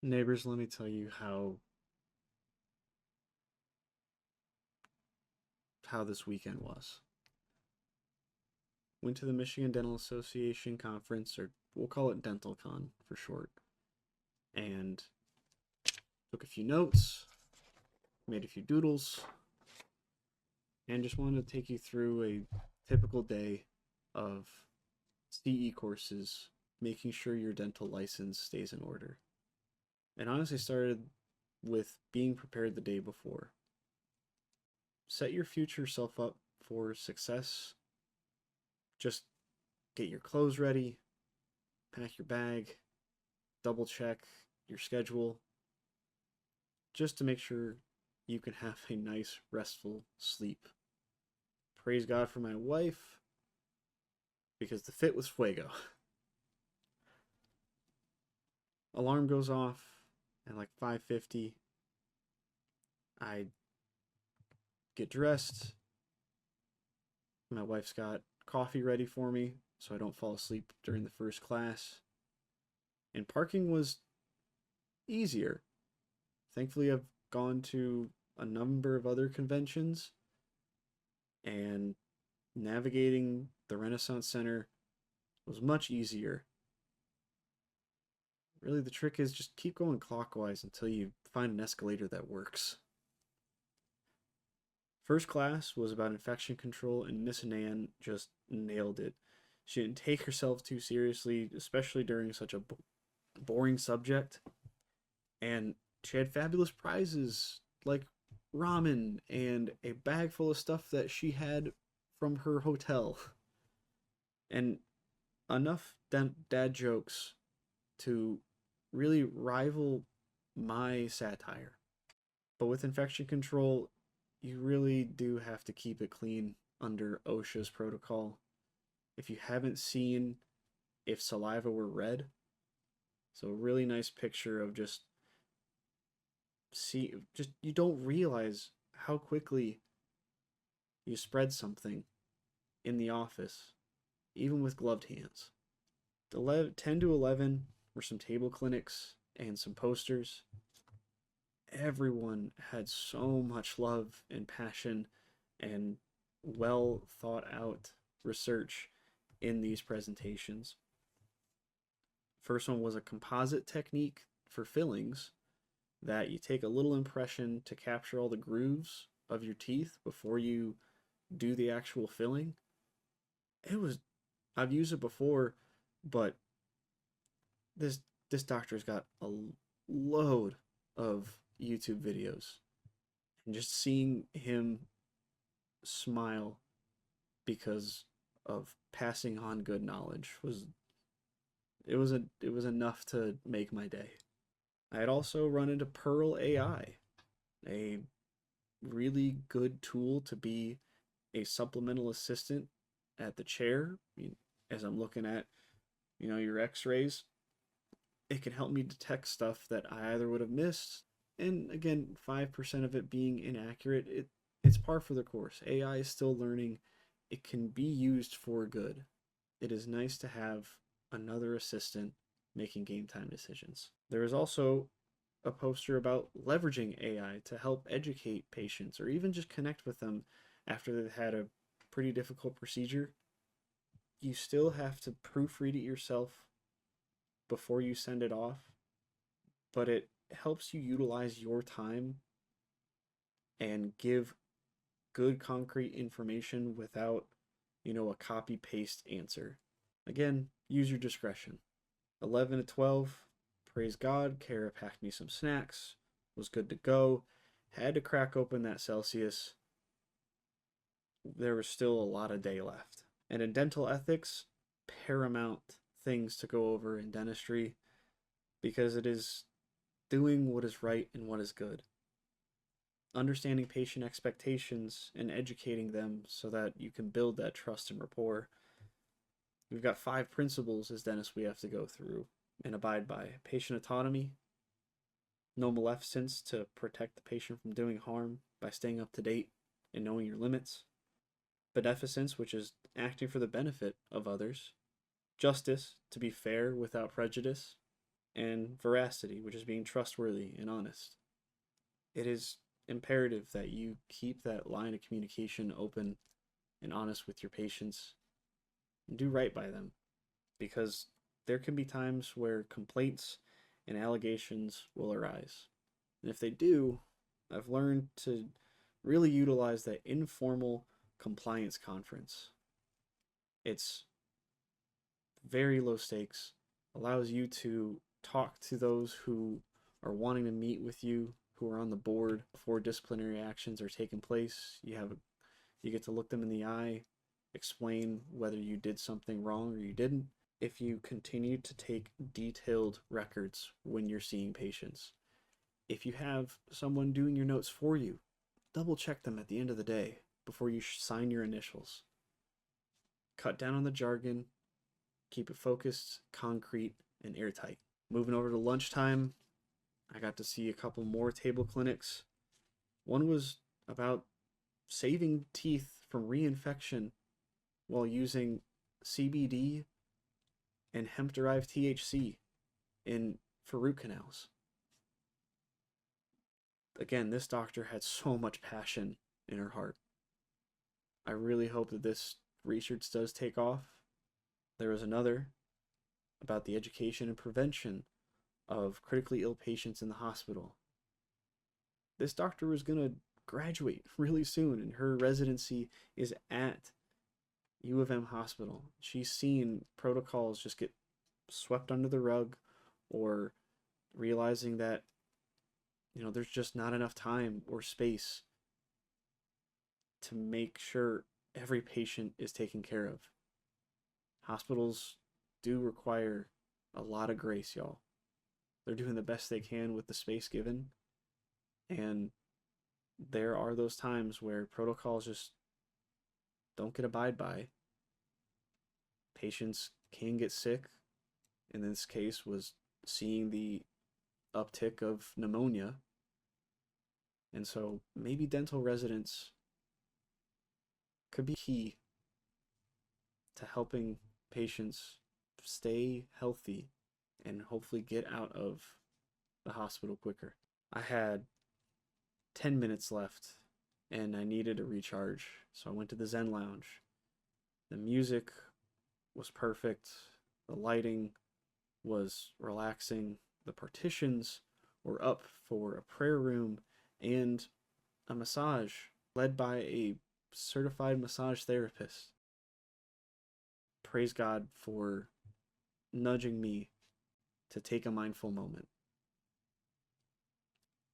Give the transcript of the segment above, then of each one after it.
Neighbors, let me tell you how this weekend was. Went to the Michigan Dental Association conference, or we'll call it DentalCon for short, and took a few notes, made a few doodles, and just wanted to take you through a typical day of CE courses, making sure your dental license stays in order. And honestly started with being prepared the day before. Set your future self up for success. Just get your clothes ready, pack your bag, double check your schedule, just to make sure you can have a nice, restful sleep. Praise God for my wife, because the fit was fuego. Alarm goes off at like 5:50. I get dressed. My wife's got coffee ready for me so I don't fall asleep during the first class. And parking was easier. Thankfully, I've gone to a number of other conventions, and navigating the Renaissance Center was much easier. Really, the trick is just keep going clockwise until you find an escalator that works. First class was about infection control, and Miss Nan just nailed it. She didn't take herself too seriously, especially during such a boring subject. And she had fabulous prizes like ramen and a bag full of stuff that she had from her hotel. And enough dad jokes to really rival my satire. But with infection control, you really do have to keep it clean under OSHA's protocol. If you haven't seen If Saliva Were Red, so a really nice picture of just you don't realize how quickly you spread something in the office, even with gloved hands. 10 to 11 were some table clinics and some posters. Everyone had so much love and passion and well thought out research in these presentations. First one was a composite technique for fillings, that you take a little impression to capture all the grooves of your teeth before you do the actual filling. I've used it before, but this doctor's got a load of YouTube videos, and just seeing him smile because of passing on good knowledge was enough to make my day. I had also run into Pearl AI, a really good tool to be a supplemental assistant at the chair. As I'm looking at, your x-rays, it can help me detect stuff that I either would have missed. And again, 5% of it being inaccurate, it's par for the course. AI is still learning. It can be used for good. It is nice to have another assistant making game time decisions. There is also a poster about leveraging AI to help educate patients or even just connect with them after they've had a pretty difficult procedure. You still have to proofread it yourself before you send it off, but it helps you utilize your time and give good concrete information without, a copy paste answer. Again, use your discretion. 11 to 12, praise God, Kara packed me some snacks, was good to go. Had to crack open that Celsius. There was still a lot of day left. And in dental ethics, paramount things to go over in dentistry, because it is doing what is right and what is good. Understanding patient expectations and educating them so that you can build that trust and rapport. We've got 5 principles as dentists we have to go through and abide by. Patient autonomy, no maleficence to protect the patient from doing harm by staying up to date and knowing your limits. Beneficence, which is acting for the benefit of others. Justice, to be fair without prejudice. and veracity, which is being trustworthy and honest. It is imperative that you keep that line of communication open and honest with your patients and do right by them, because there can be times where complaints and allegations will arise. And if they do, I've learned to really utilize that informal compliance conference. It's very low stakes, allows you to talk to those who are wanting to meet with you, who are on the board before disciplinary actions are taking place. You get to look them in the eye, explain whether you did something wrong or you didn't. If you continue to take detailed records when you're seeing patients, if you have someone doing your notes for you, double check them at the end of the day before you sign your initials. Cut down on the jargon, keep it focused, concrete, and airtight. Moving over to lunchtime, I got to see a couple more table clinics. One was about saving teeth from reinfection while using CBD and hemp-derived THC for root canals. Again, this doctor had so much passion in her heart. I really hope that this research does take off. There was another about the education and prevention of critically ill patients in the hospital. This doctor was going to graduate really soon, and her residency is at U of M Hospital. She's seen protocols just get swept under the rug, or realizing that there's just not enough time or space to make sure every patient is taken care of. Hospitals do require a lot of grace, y'all. They're doing the best they can with the space given, and there are those times where protocols just don't get abided by. Patients can get sick. In this case, was seeing the uptick of pneumonia. And so maybe dental residents could be key to helping patients stay healthy and hopefully get out of the hospital quicker. I had 10 minutes left and I needed a recharge, so I went to the Zen Lounge. The music was perfect, the lighting was relaxing, the partitions were up for a prayer room and a massage led by a certified massage therapist. Praise God for nudging me to take a mindful moment.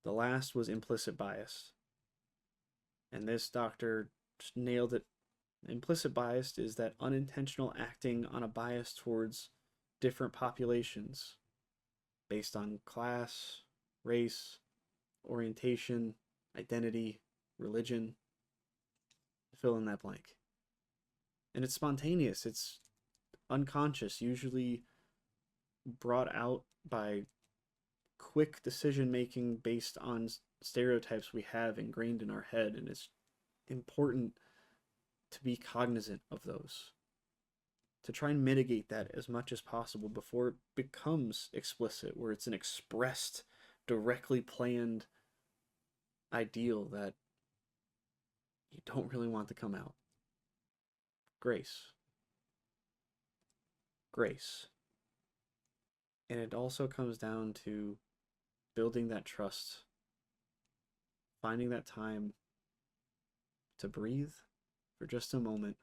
The last was implicit bias, and this doctor just nailed it. Implicit bias is that unintentional acting on a bias towards different populations based on class, race, orientation, identity, religion. Fill in that blank. And it's spontaneous, it's unconscious, usually brought out by quick decision making based on stereotypes we have ingrained in our head, and it's important to be cognizant of those, to try and mitigate that as much as possible before it becomes explicit, where it's an expressed, directly planned ideal that you don't really want to come out. Grace. Grace. And it also comes down to building that trust, finding that time to breathe for just a moment,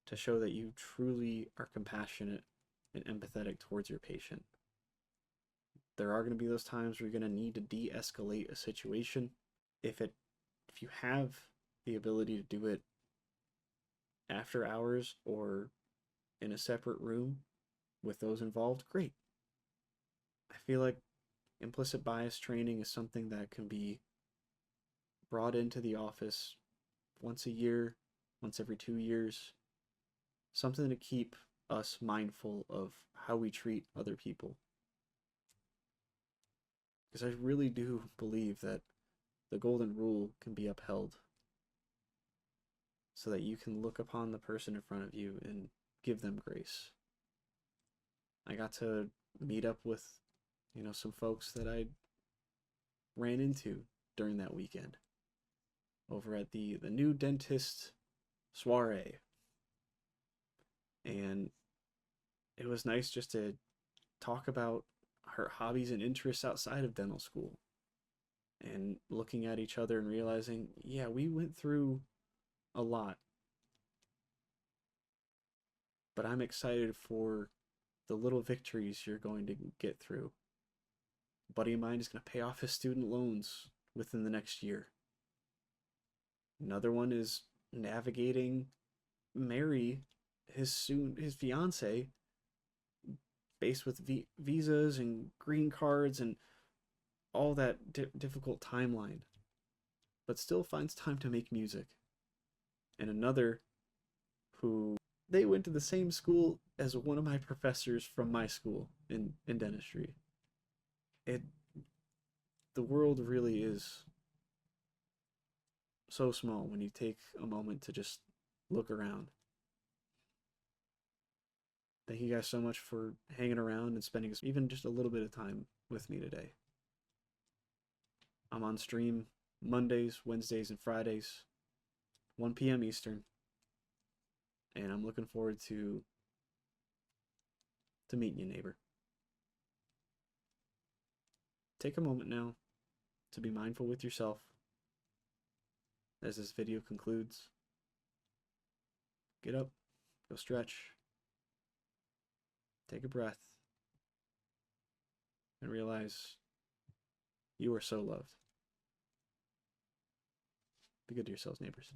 to show that you truly are compassionate and empathetic towards your patient. There are going to be those times where you're going to need to de-escalate a situation. If you have the ability to do it after hours or in a separate room with those involved, great. I feel like implicit bias training is something that can be brought into the office once a year, once every 2 years. Something to keep us mindful of how we treat other people. Because I really do believe that the golden rule can be upheld so that you can look upon the person in front of you and give them grace. I got to meet up with, some folks that I ran into during that weekend over at the new dentist soiree. And it was nice just to talk about her hobbies and interests outside of dental school and looking at each other and realizing, yeah, we went through a lot, but I'm excited for the little victories you're going to get through. A buddy of mine is going to pay off his student loans within the next year. Another one is navigating Mary, his fiance, faced with visas and green cards and all that difficult timeline, but still finds time to make music. And another who they went to the same school as one of my professors from my school in dentistry. It the world really is so small when you take a moment to just look around. Thank you guys so much for hanging around and spending even just a little bit of time with me today. I'm on stream Mondays, Wednesdays, and Fridays, 1 p.m. Eastern, and I'm looking forward to meeting you, neighbor. Take a moment now to be mindful with yourself as this video concludes. Get up, go stretch, take a breath, and realize you are so loved. Be good to yourselves, neighbors.